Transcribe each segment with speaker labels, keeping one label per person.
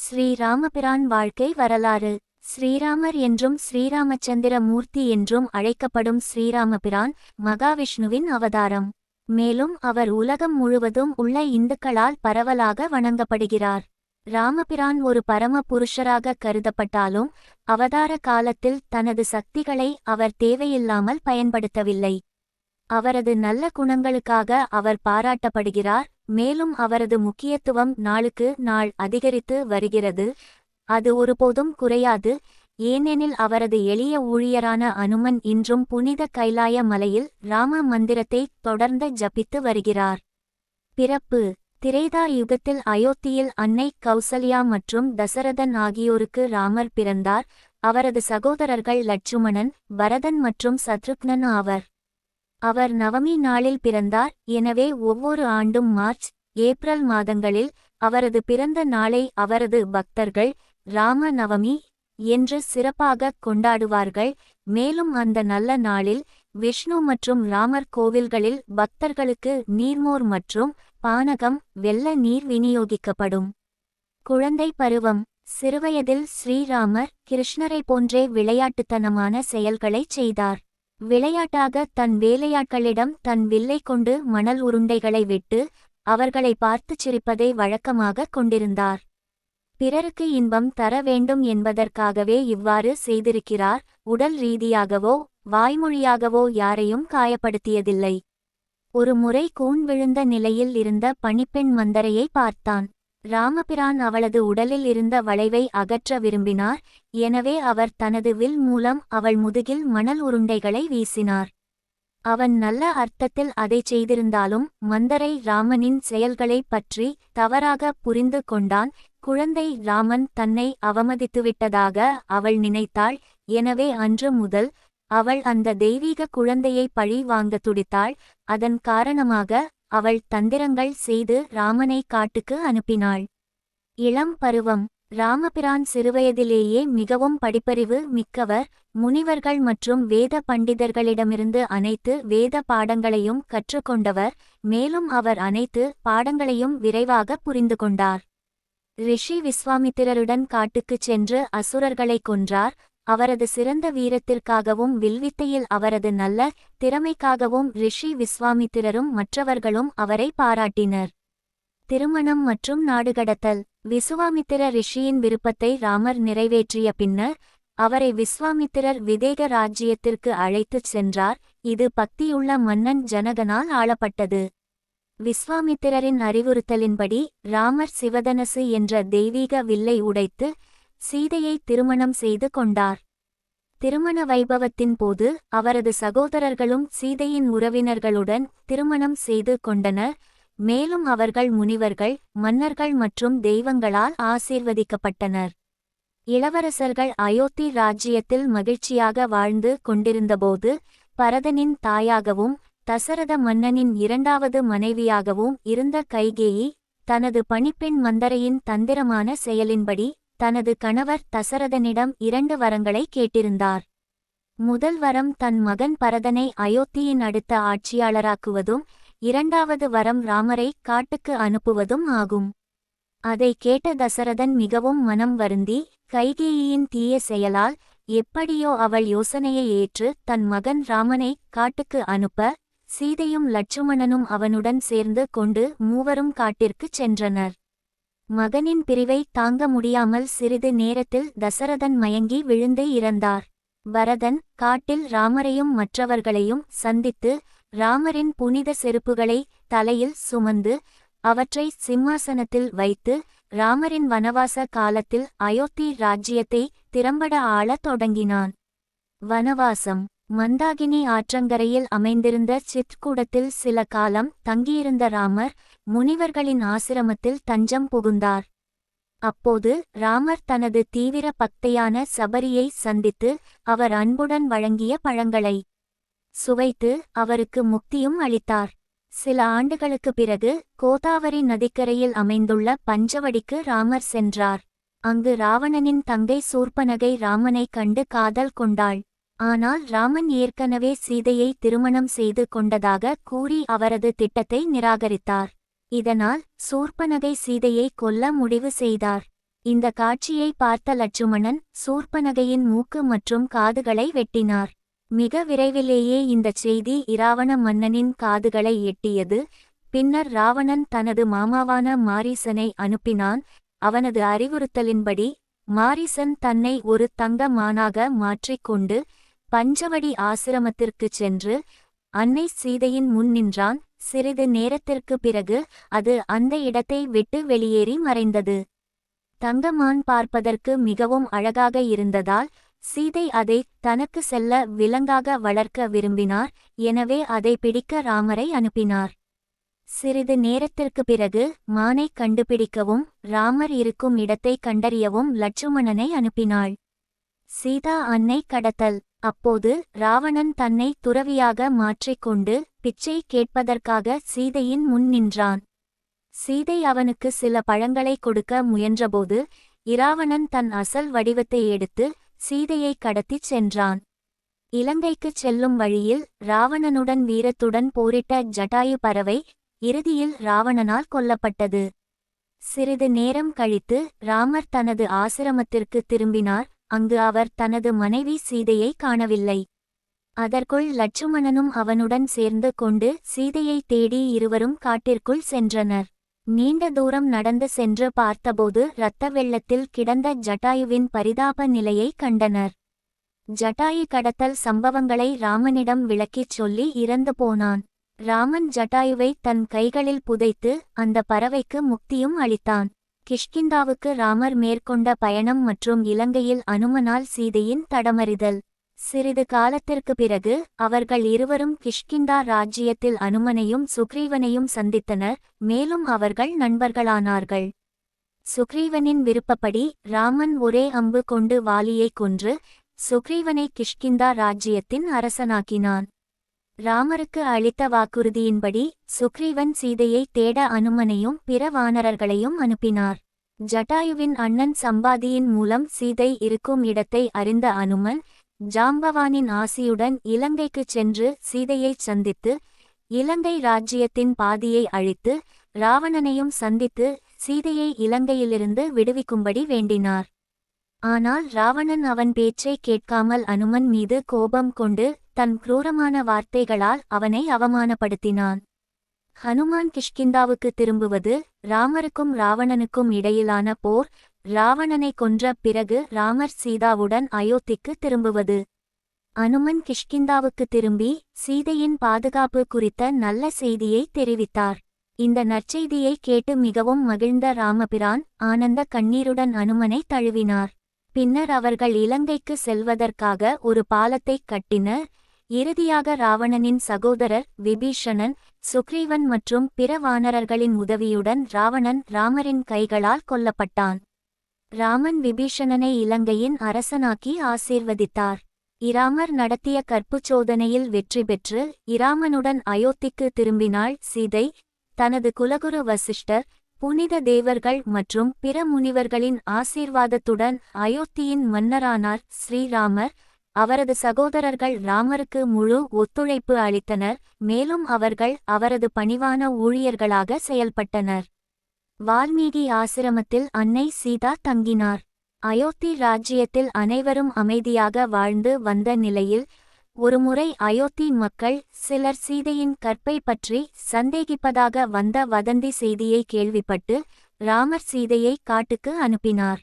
Speaker 1: ஸ்ரீராமபிரான் வாழ்க்கை வரலாறு. ஸ்ரீராமர் என்றும் ஸ்ரீராமச்சந்திர மூர்த்தி என்றும் அழைக்கப்படும் ஸ்ரீராமபிரான் மகாவிஷ்ணுவின் அவதாரம். மேலும் அவர் உலகம் முழுவதும் உள்ள இந்துக்களால் பரவலாக வணங்கப்படுகிறார். ராமபிரான் ஒரு பரம புருஷராக கருதப்பட்டாலும் அவதார காலத்தில் தனது சக்திகளை அவர் தேவையில்லாமல் பயன்படுத்தவில்லை. அவரது நல்ல குணங்களுக்காக அவர் பாராட்டப்படுகிறார். மேலும் அவரது முக்கியத்துவம் நாளுக்கு நாள் அதிகரித்து வருகிறது. அது ஒருபோதும் குறையாது. ஏனெனில் அவரது எளிய ஊழியரான அனுமன் இன்றும் புனித கைலாய மலையில் ராம மந்திரத்தை தொடர்ந்து ஜபித்து வருகிறார். பிறப்பு. திரேதா யுகத்தில் அயோத்தியில் அன்னை கௌசல்யா மற்றும் தசரதன் ஆகியோருக்கு ராமர் பிறந்தார். அவரது சகோதரர்கள் லட்சுமணன், பரதன் மற்றும் சத்ருக்னன் ஆவர். அவர் நவமி நாளில் பிறந்தார். எனவே ஒவ்வொரு ஆண்டும் மார்ச், ஏப்ரல் மாதங்களில் அவரது பிறந்த நாளை அவரது பக்தர்கள் ராம நவமி என்று சிறப்பாக கொண்டாடுவார்கள். மேலும் அந்த நல்ல நாளில் விஷ்ணு மற்றும் ராமர் கோவில்களில் பக்தர்களுக்கு நீர்மோர் மற்றும் பானகம், வெள்ள நீர் விநியோகிக்கப்படும். குழந்தை பருவம். சிறுவயதில் ஸ்ரீராமர் கிருஷ்ணரை போன்றே விளையாட்டுத்தனமான செயல்களைச் செய்தார். விளையாட்டாக தன் வேலையாட்களிடம் தன் வில்லை கொண்டு மணல் உருண்டைகளை விட்டு அவர்களை பார்த்துச் சிரிப்பதை வழக்கமாக கொண்டிருந்தார். பிறருக்கு இன்பம் தர வேண்டும் என்பதற்காகவே இவ்வாறு செய்திருக்கிறார். உடல் ரீதியாகவோ வாய்மொழியாகவோ யாரையும் காயப்படுத்தியதில்லை. ஒரு முறை கூன் விழுந்த நிலையில் இருந்த பணிப்பெண் மந்தரையை பார்த்தான். ராமபிரான் அவளது உடலில் இருந்த வளைவை அகற்ற விரும்பினார். எனவே அவர் தனது வில் மூலம் அவள் முதுகில் மணல் உருண்டைகளை வீசினார். அவன் நல்ல அர்த்தத்தில் அதைச் செய்திருந்தாலும் மந்தரை ராமனின் செயல்களைப் பற்றி தவறாக புரிந்து கொண்டான். குழந்தை ராமன் தன்னை அவமதித்துவிட்டதாக அவள் நினைத்தாள். எனவே அன்று முதல் அவள் அந்த தெய்வீக குழந்தையை பழி வாங்க துடித்தாள். அதன் காரணமாக அவள் தந்திரங்கள் செய்து ராமனை காட்டுக்கு அனுப்பினாள். இளம் பருவம். ராமபிரான் சிறுவயதிலேயே மிகவும் படிப்பறிவு மிக்கவர். முனிவர்கள் மற்றும் வேத பண்டிதர்களிடமிருந்து அனைத்து வேத பாடங்களையும் கற்றுக்கொண்டவர். மேலும் அவர் அனைத்து பாடங்களையும் விரைவாக புரிந்து கொண்டார். ரிஷி விஸ்வாமித்திரருடன் காட்டுக்குச் சென்று அசுரர்களை கொன்றார். அவரது சிறந்த வீரத்திற்காகவும் வில்வித்தையில் அவரது நல்ல திறமைக்காகவும் ரிஷி விஸ்வாமித்திரரும் மற்றவர்களும் அவரை பாராட்டினர். திருமணம் மற்றும் நாடுகடத்தல். விசுவாமித்திர ரிஷியின் விருப்பத்தை ராமர் நிறைவேற்றிய பின்னர் அவரை விஸ்வாமித்திரர் விதேக ராஜ்யத்திற்கு அழைத்துச் சென்றார். இது பக்தியுள்ள மன்னன் ஜனகனால் ஆளப்பட்டது. விஸ்வாமித்திரரின் அறிவுறுத்தலின்படி ராமர் சிவதனசு என்ற தெய்வீக வில்லை உடைத்து சீதையை திருமணம் செய்து கொண்டார். திருமண வைபவத்தின் போது அவரது சகோதரர்களும் சீதையின் உறவினர்களுடன் திருமணம் செய்து கொண்டனர். மேலும் அவர்கள் முனிவர்கள், மன்னர்கள் மற்றும் தெய்வங்களால் ஆசீர்வதிக்கப்பட்டனர். இளவரசர்கள் அயோத்தி ராஜ்யத்தில் மகிழ்ச்சியாக வாழ்ந்து கொண்டிருந்தபோது பரதனின் தாயாகவும் தசரத மன்னனின் இரண்டாவது மனைவியாகவும் இருந்த கைகேயி தனது பணிப்பெண் மந்தரையின் தந்திரமான செயலின்படி தனது கணவர் தசரதனிடம் 2 வரங்களை கேட்டிருந்தார். முதல் வரம் தன் மகன் பரதனை அயோத்தியின் அடுத்த ஆட்சியாளராக்குவதும், இரண்டாவது வரம் ராமரை காட்டுக்கு அனுப்புவதும் ஆகும். அதை கேட்ட தசரதன் மிகவும் மனம் வருந்தி கைகேயியின் தீய செயலால் எப்படியோ அவள் யோசனையை ஏற்று தன் மகன் ராமனை காட்டுக்கு அனுப்ப சீதையும் லட்சுமணனும் அவனுடன் சேர்ந்து கொண்டு மூவரும் காட்டிற்குச் சென்றனர். மகனின் பிரிவை தாங்க முடியாமல் சிறிது நேரத்தில் தசரதன் மயங்கி விழுந்து இறந்தார். பரதன் காட்டில் ராமரையும் மற்றவர்களையும் சந்தித்து ராமரின் புனித செருப்புகளை தலையில் சுமந்து அவற்றை சிம்மாசனத்தில் வைத்து ராமரின் வனவாச காலத்தில் அயோத்தி ராஜ்யத்தை திறம்பட ஆளத் தொடங்கினான். வனவாசம். மந்தாகினி ஆற்றங்கரையில் அமைந்திருந்த சித்கூடத்தில் சில காலம் தங்கியிருந்த ராமர் முனிவர்களின் ஆசிரமத்தில் தஞ்சம் புகுந்தார். அப்போது ராமர் தனது தீவிர பக்தையான சபரியை சந்தித்து அவர் அன்புடன் வழங்கிய பழங்களை சுவைத்து அவருக்கு முக்தியும் அளித்தார். சில ஆண்டுகளுக்கு பிறகு கோதாவரி நதிக்கரையில் அமைந்துள்ள பஞ்சவடிக்கு ராமர் சென்றார். அங்கு ராவணனின் தங்கை சூர்பனகை ராமனை கண்டு காதல் கொண்டாள். ஆனால் ராமன் ஏற்கனவே சீதையை திருமணம் செய்து கொண்டதாக கூறி அவரது திட்டத்தை நிராகரித்தார். இதனால் சூர்பனகை சீதையை கொல்ல முடிவு செய்தார். இந்த காட்சியை பார்த்த லட்சுமணன் சூர்ப்பனகையின் மூக்கு மற்றும் காதுகளை வெட்டினார். மிக விரைவிலேயே இந்தச் செய்தி இராவண மன்னனின் காதுகளை எட்டியது. பின்னர் ராவணன் தனது மாமாவான மாரீசனை அனுப்பினான். அவனது அறிவுறுத்தலின்படி மாரீசன் தன்னை ஒரு தங்க மானாக மாற்றிக்கொண்டு பஞ்சவடி ஆசிரமத்திற்குச் சென்று அன்னை சீதையின் முன் நின்றான். சிறிது நேரத்திற்கு பிறகு அது அந்த இடத்தை விட்டு வெளியேறி மறைந்தது. தங்கமான் பார்ப்பதற்கு மிகவும் அழகாக இருந்ததால் சீதை அதை தனக்கு செல்ல விலங்காக வளர்க்க விரும்பினார். எனவே அதை பிடிக்க ராமரை அனுப்பினார். சிறிது நேரத்திற்கு பிறகு மானை கண்டுபிடிக்கவும் ராமர் இருக்கும் இடத்தை கண்டறியவும் லட்சுமணனை அனுப்பினாள். சீதா அன்னை கடத்தல். அப்போது ராவணன் தன்னை துறவியாக மாற்றிக்கொண்டு பிச்சை கேட்பதற்காக சீதையின் முன் நின்றான். சீதை அவனுக்கு சில பழங்களை கொடுக்க முயன்றபோது இராவணன் தன் அசல் வடிவத்தை எடுத்து சீதையை கடத்திச் சென்றான். இலங்கைக்குச் செல்லும் வழியில் ராவணனுடன் வீரத்துடன் போரிட்ட ஜட்டாயு பறவை இறுதியில் ராவணனால் கொல்லப்பட்டது. சிறிது நேரம் கழித்து ராமர் தனது ஆசிரமத்திற்கு திரும்பினார். அங்கு அவர் தனது மனைவி சீதையை காணவில்லை. அதற்குள் லட்சுமணனும் அவனுடன் சேர்ந்து கொண்டு சீதையை தேடி இருவரும் காட்டிற்குள் சென்றனர். நீண்ட தூரம் நடந்து சென்று பார்த்தபோது இரத்த வெள்ளத்தில் கிடந்த ஜட்டாயுவின் பரிதாப நிலையை கண்டனர். ஜட்டாயு கடத்தல் சம்பவங்களை ராமனிடம் விளக்கிச் சொல்லி இறந்து போனான். ராமன் ஜட்டாயுவை தன் கைகளில் புதைத்து அந்த பறவைக்கு முக்தியும் அளித்தான். கிஷ்கிந்தாவுக்கு ராமர் மேற்கொண்ட பயணம் மற்றும் இலங்கையில் அனுமனால் சீதையின் தடமறிதல். சிறிது காலத்திற்கு பிறகு அவர்கள் இருவரும் கிஷ்கிந்தா ராஜ்ஜியத்தில் அனுமனையும் சுக்ரீவனையும் சந்தித்தனர். மேலும் அவர்கள் நண்பர்களானார்கள். சுக்ரீவனின் விருப்பப்படி ராமன் ஒரே அம்பு கொண்டு வாலியை கொன்று சுக்ரீவனை கிஷ்கிந்தா ராஜ்ஜியத்தின் அரசனாக்கினான். ராமருக்கு அளித்த வாக்குறுதியின்படி சுக்ரீவன் சீதையை தேட அனுமனையும் பிற வானரர்களையும் அனுப்பினார். ஜட்டாயுவின் அண்ணன் சம்பாதியின் மூலம் சீதை இருக்கும் இடத்தை அறிந்த அனுமன் ஜாம்பவானின் ஆசியுடன் இலங்கைக்குச் சென்று சீதையைச் சந்தித்து இலங்கை ராஜ்ஜியத்தின் பாதியை அழித்து ராவணனையும் சந்தித்து சீதையை இலங்கையிலிருந்து விடுவிக்கும்படி வேண்டினார். ஆனால் ராவணன் அவன் பேச்சை கேட்காமல் அனுமன் மீது கோபம் கொண்டு தன் குரூரமான வார்த்தைகளால் அவனை அவமானப்படுத்தினான். ஹனுமான் கிஷ்கிந்தாவுக்கு திரும்புவது ராமருக்கும் ராவணனுக்கும் இடையிலான போர். ராவணனை கொன்ற பிறகு ராமர் சீதாவுடன் அயோத்திக்கு திரும்புவது. அனுமன் கிஷ்கிந்தாவுக்கு திரும்பி சீதையின் பாதுகாப்பு குறித்த நல்ல செய்தியை தெரிவித்தார். இந்த நற்செய்தியை கேட்டு மிகவும் மகிழ்ந்த ராமபிரான் ஆனந்த கண்ணீருடன் அனுமனை தழுவினார். பின்னர் அவர்கள் இலங்கைக்கு செல்வதற்காக ஒரு பாலத்தை கட்டினர். இறுதியாக ராவணனின் சகோதரர் விபீஷணன் சுக்ரீவன் மற்றும் பிற வானரர்களின் உதவியுடன் ராவணன் ராமரின் கைகளால் கொல்லப்பட்டான். ராமன் விபீஷணனை இலங்கையின் அரசனாக்கி ஆசீர்வதித்தார். இராமர் நடத்திய கற்புச் சோதனையில் வெற்றி பெற்று இராமனுடன் அயோத்திக்கு திரும்பினாள் சீதை. தனது குலகுரு வசிஷ்டர் புனித தேவர்கள் மற்றும் பிற முனிவர்களின் ஆசீர்வாதத்துடன் அயோத்தியின் மன்னரானார் ஸ்ரீராமர். அவரது சகோதரர்கள் ராமருக்கு முழு ஒத்துழைப்பு அளித்தனர். மேலும் அவர்கள் அவரது பணிவான ஊழியர்களாக செயல்பட்டனர். வால்மீகி ஆசிரமத்தில் அன்னை சீதா தங்கினார். அயோத்தி ராஜ்ஜியத்தில் அனைவரும் அமைதியாக வாழ்ந்து வந்த நிலையில் ஒருமுறை அயோத்தி மக்கள் சிலர் சீதையின் கற்பை பற்றி சந்தேகிப்பதாக வந்த வதந்தி செய்தியை கேள்விப்பட்டு ராமர் சீதையை காட்டுக்கு அனுப்பினார்.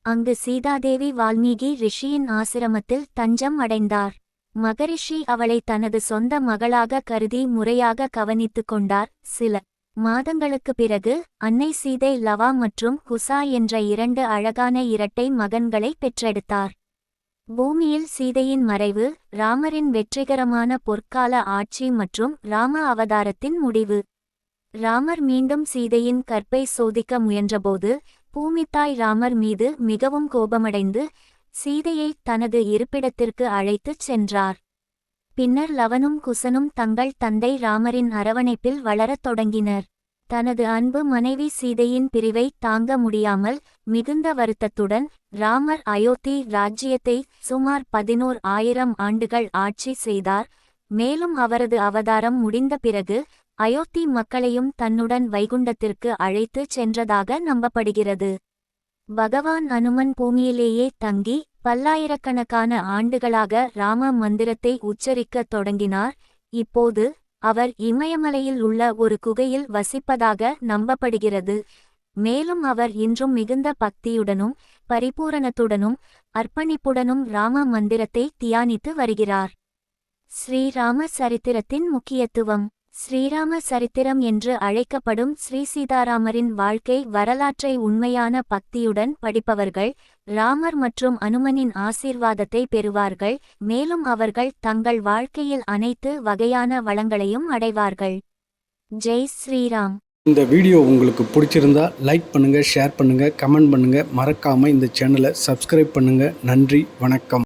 Speaker 1: அங்கு சீதாதேவி வால்மீகி ரிஷியின் ஆசிரமத்தில் தஞ்சம் அடைந்தார். மகரிஷி அவளை தனது சொந்த மகளாக கருதி முறையாக கவனித்து கொண்டார். சில மாதங்களுக்கு பிறகு அன்னை சீதை லவா மற்றும் குசா என்ற 2 அழகான இரட்டை மகன்களை பெற்றெடுத்தார். பூமியில் சீதையின் மறைவு, ராமரின் வெற்றிகரமான பொற்கால ஆட்சி மற்றும் ராம அவதாரத்தின் முடிவு. ராமர் மீண்டும் சீதையின் கற்பை சோதிக்க முயன்றபோது பூமித்தாய் ராமர் மீது மிகவும் கோபமடைந்து சீதையை தனது இருப்பிடத்திற்கு அழைத்துச் சென்றார். பின்னர் லவனும் குசனும் தங்கள் தந்தை ராமரின் அரவணைப்பில் வளரத் தொடங்கினர். தனது அன்பு மனைவி சீதையின் பிரிவை தாங்க முடியாமல் மிகுந்த வருத்தத்துடன் ராமர் அயோத்தி ராஜ்ஜியத்தை சுமார் 11,000 ஆண்டுகள் ஆட்சி செய்தார். மேலும் அவரது அவதாரம் முடிந்த பிறகு அயோத்தி மக்களையும் தன்னுடன் வைகுண்டத்திற்கு அழைத்துச் சென்றதாக நம்பப்படுகிறது. பகவான் அனுமன் பூமியிலேயே தங்கி பல்லாயிரக்கணக்கான ஆண்டுகளாக ராம மந்திரத்தை உச்சரிக்கத் தொடங்கினார். இப்போது அவர் இமயமலையில் உள்ள ஒரு குகையில் வசிப்பதாக நம்பப்படுகிறது. மேலும் அவர் இன்றும் மிகுந்த பக்தியுடனும் பரிபூரணத்துடனும் அர்ப்பணிப்புடனும் ராம மந்திரத்தை தியானித்து வருகிறார். ஸ்ரீராம சரித்திரத்தின் முக்கியத்துவம். ஸ்ரீராம சரித்திரம் என்று அழைக்கப்படும் ஸ்ரீ சீதாராமரின் வாழ்க்கை வரலாற்றை உண்மையான பக்தியுடன் படிப்பவர்கள் ராமர் மற்றும் அனுமனின் ஆசீர்வாதத்தை பெறுவார்கள். மேலும் அவர்கள் தங்கள் வாழ்க்கையில் அனைத்து வகையான வளங்களையும் அடைவார்கள். ஜெய் ஸ்ரீராம்.
Speaker 2: இந்த வீடியோ உங்களுக்கு பிடிச்சிருந்தா லைக் பண்ணுங்கள், ஷேர் பண்ணுங்கள், கமெண்ட் பண்ணுங்கள். மறக்காமல் இந்த சேனலை சப்ஸ்கிரைப் பண்ணுங்கள். நன்றி, வணக்கம்.